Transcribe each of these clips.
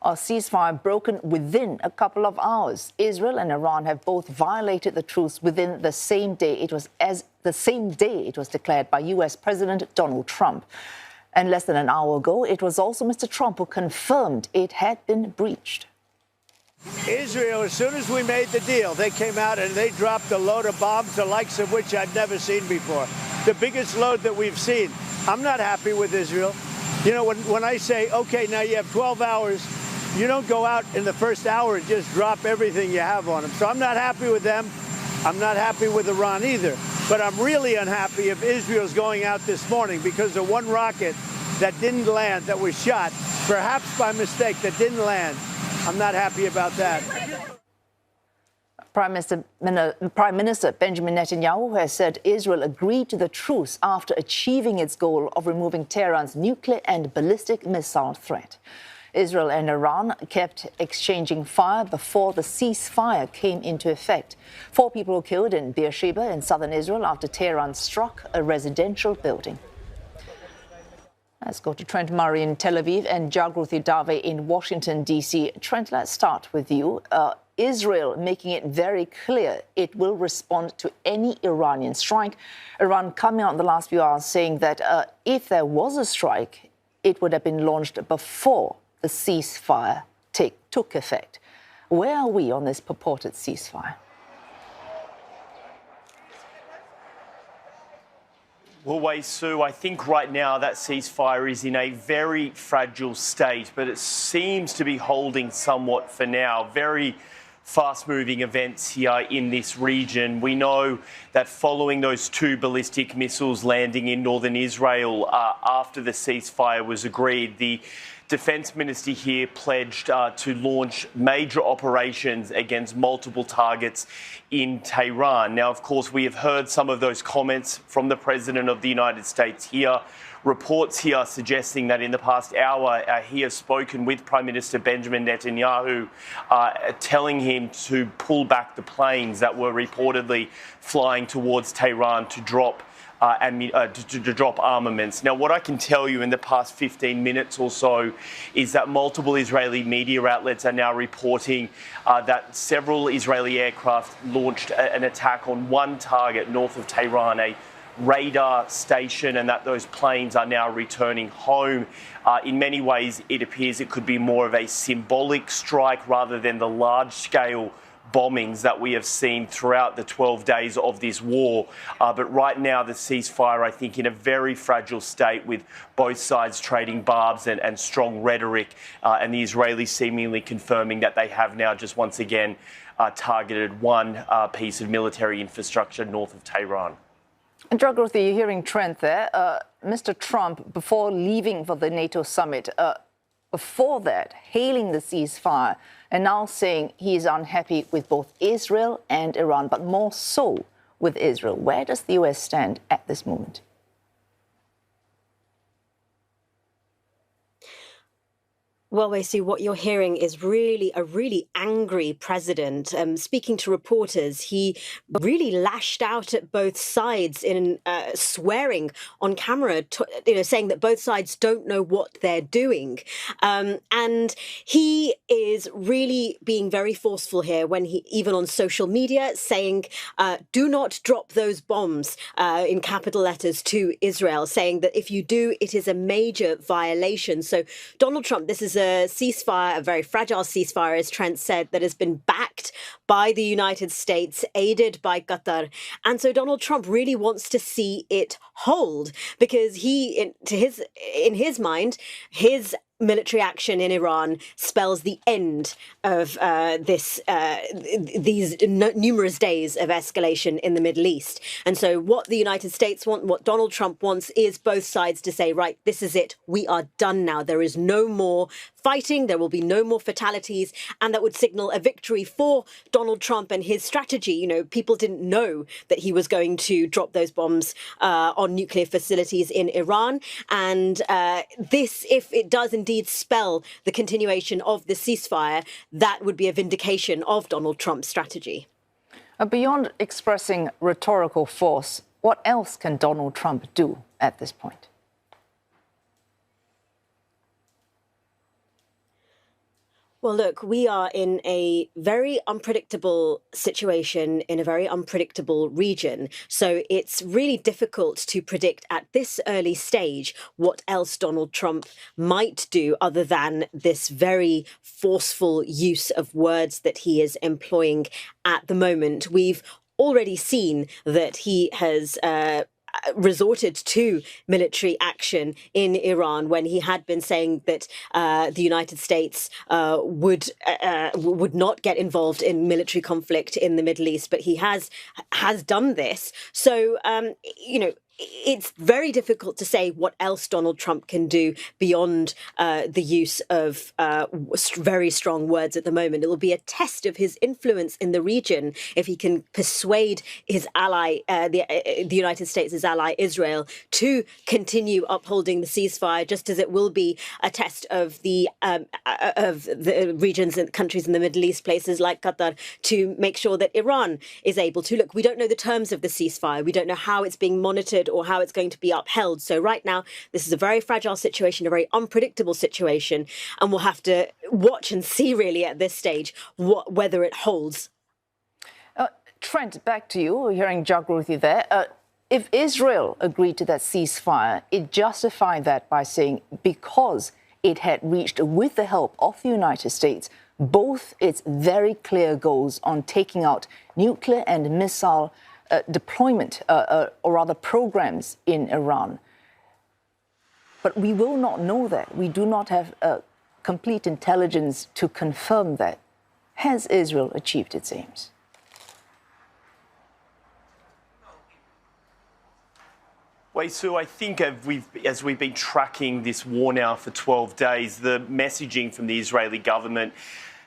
A ceasefire broken within a couple of hours. Israel and Iran have both violated the truce within the same day. It was declared by U.S. President Donald Trump. And less than an hour ago, it was also Mr. Trump who confirmed it had been breached. Israel, as soon as we made the deal, they came out and they dropped a load of bombs, the likes of which I'd never seen before. The biggest load that we've seen. I'm not happy with Israel. You know, when I say, okay, now you have 12 hours, you don't go out in the first hour and just drop everything you have on them. So I'm not happy with them. I'm not happy with Iran either. But I'm really unhappy if Israel's going out this morning because of one rocket that didn't land, that was shot, perhaps by mistake, that didn't land. I'm not happy about that. Prime Minister Benjamin Netanyahu has said Israel agreed to the truce after achieving its goal of removing Tehran's nuclear and ballistic missile threat. Israel and Iran kept exchanging fire before the ceasefire came into effect. 4 people were killed in Beersheba in southern Israel after Tehran struck a residential building. Let's go to Trent Murray in Tel Aviv and Jagruti Dave in Washington, D.C. Trent, let's start with you. Israel making it very clear it will respond to any Iranian strike. Iran coming out in the last few hours saying that if there was a strike, it would have been launched before the ceasefire took effect. Where are we on this purported ceasefire? Well, Sue, I think right now that ceasefire is in a very fragile state, but it seems to be holding somewhat for now. Very fast-moving events here in this region. We know that following those 2 ballistic missiles landing in northern Israel after the ceasefire was agreed, the Defence Minister here pledged to launch major operations against multiple targets in Tehran. Now, of course, we have heard some of those comments from the President of the United States here. Reports here suggesting that in the past hour, he has spoken with Prime Minister Benjamin Netanyahu, telling him to pull back the planes that were reportedly flying towards Tehran to drop armaments. Now, what I can tell you in the past 15 minutes or so is that multiple Israeli media outlets are now reporting that several Israeli aircraft launched an attack on one target north of Tehran, a radar station, and that those planes are now returning home. In many ways, it appears it could be more of a symbolic strike rather than the large-scale bombings that we have seen throughout the 12 days of this war. But right now, the ceasefire, I think, in a very fragile state with both sides trading barbs and strong rhetoric, and the Israelis seemingly confirming that they have now just once again targeted one piece of military infrastructure north of Tehran. And Jagruti, you're hearing Trent there. Mr. Trump, before leaving for the NATO summit, before that, hailing the ceasefire and now saying he is unhappy with both Israel and Iran, but more so with Israel. Where does the US stand at this moment? Well, I see what you're hearing is really a really angry president. Speaking to reporters, he really lashed out at both sides in swearing on camera, saying that both sides don't know what they're doing. And he is really being very forceful here when he, even on social media, saying, do not drop those bombs in capital letters to Israel, saying that if you do, it is a major violation. So Donald Trump, this is a ceasefire, a very fragile ceasefire, as Trent said, that has been backed by the United States, aided by Qatar. And so Donald Trump really wants to see it hold because in his mind, his military action in Iran spells the end of these numerous days of escalation in the Middle East. And so what the United States want, what Donald Trump wants, is both sides to say, right, this is it. We are done now. There is no more fighting. There will be no more fatalities. And that would signal a victory for Donald Trump and his strategy. You know, people didn't know that he was going to drop those bombs on nuclear facilities in Iran. And this, if it does indeed spell the continuation of the ceasefire, that would be a vindication of Donald Trump's strategy. Beyond expressing rhetorical force, what else can Donald Trump do at this point? Well, look, we are in a very unpredictable situation in a very unpredictable region. So it's really difficult to predict at this early stage what else Donald Trump might do other than this very forceful use of words that he is employing at the moment. We've already seen that he has resorted to military action in Iran when he had been saying that the United States would not get involved in military conflict in the Middle East, but he has done this. So you know, it's very difficult to say what else Donald Trump can do beyond the use of very strong words at the moment. It will be a test of his influence in the region if he can persuade his ally, the United States' ally Israel, to continue upholding the ceasefire, just as it will be a test of the regions and countries in the Middle East, places like Qatar, to make sure that Iran is able to. Look, we don't know the terms of the ceasefire. We don't know how it's being monitored or how it's going to be upheld. So right now, this is a very fragile situation, a very unpredictable situation, and we'll have to watch and see really at this stage whether it holds. Trent, back to you. We're hearing Jagruti there. If Israel agreed to that ceasefire, it justified that by saying because it had reached, with the help of the United States, both its very clear goals on taking out nuclear and missile deployment, or rather programs in Iran. But we will not know that. We do not have complete intelligence to confirm that. Has Israel achieved its aims? Well, Sue, I think as we've been tracking this war now for 12 days, the messaging from the Israeli government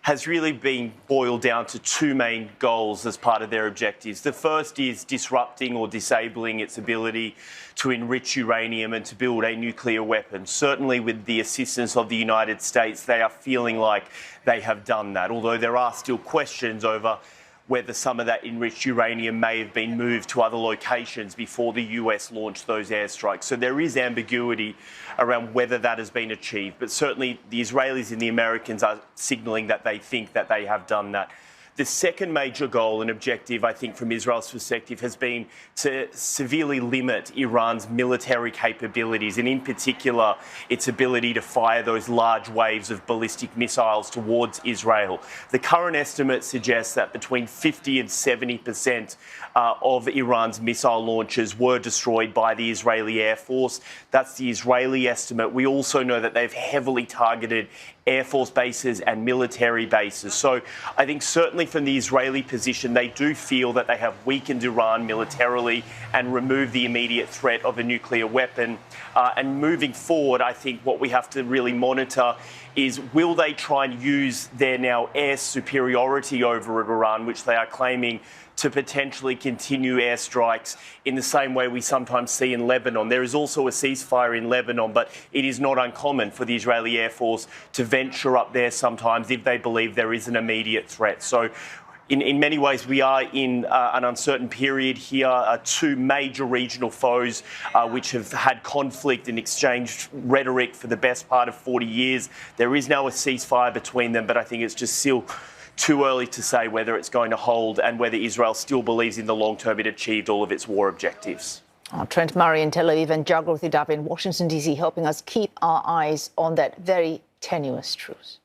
has really been boiled down to two main goals as part of their objectives. The first is disrupting or disabling its ability to enrich uranium and to build a nuclear weapon. Certainly with the assistance of the United States, they are feeling like they have done that, although there are still questions over whether some of that enriched uranium may have been moved to other locations before the US launched those airstrikes. So there is ambiguity around whether that has been achieved. But certainly the Israelis and the Americans are signalling that they think that they have done that. The second major goal and objective, I think, from Israel's perspective, has been to severely limit Iran's military capabilities, and in particular, its ability to fire those large waves of ballistic missiles towards Israel. The current estimate suggests that between 50 and 70% of Iran's missile launches were destroyed by the Israeli Air Force. That's the Israeli estimate. We also know that they've heavily targeted Air Force bases and military bases. So I think certainly from the Israeli position, they do feel that they have weakened Iran militarily and removed the immediate threat of a nuclear weapon. And moving forward, I think what we have to really monitor is, will they try and use their now air superiority over Iran, which they are claiming, to potentially continue airstrikes in the same way we sometimes see in Lebanon. There is also a ceasefire in Lebanon, but it is not uncommon for the Israeli Air Force to venture up there sometimes if they believe there is an immediate threat. So in many ways, we are in an uncertain period here. Two major regional foes which have had conflict and exchanged rhetoric for the best part of 40 years. There is now a ceasefire between them, but I think it's just still too early to say whether it's going to hold and whether Israel still believes in the long term it achieved all of its war objectives. Trent Murray in Tel Aviv and Jagruti in Washington, D.C., helping us keep our eyes on that very tenuous truce.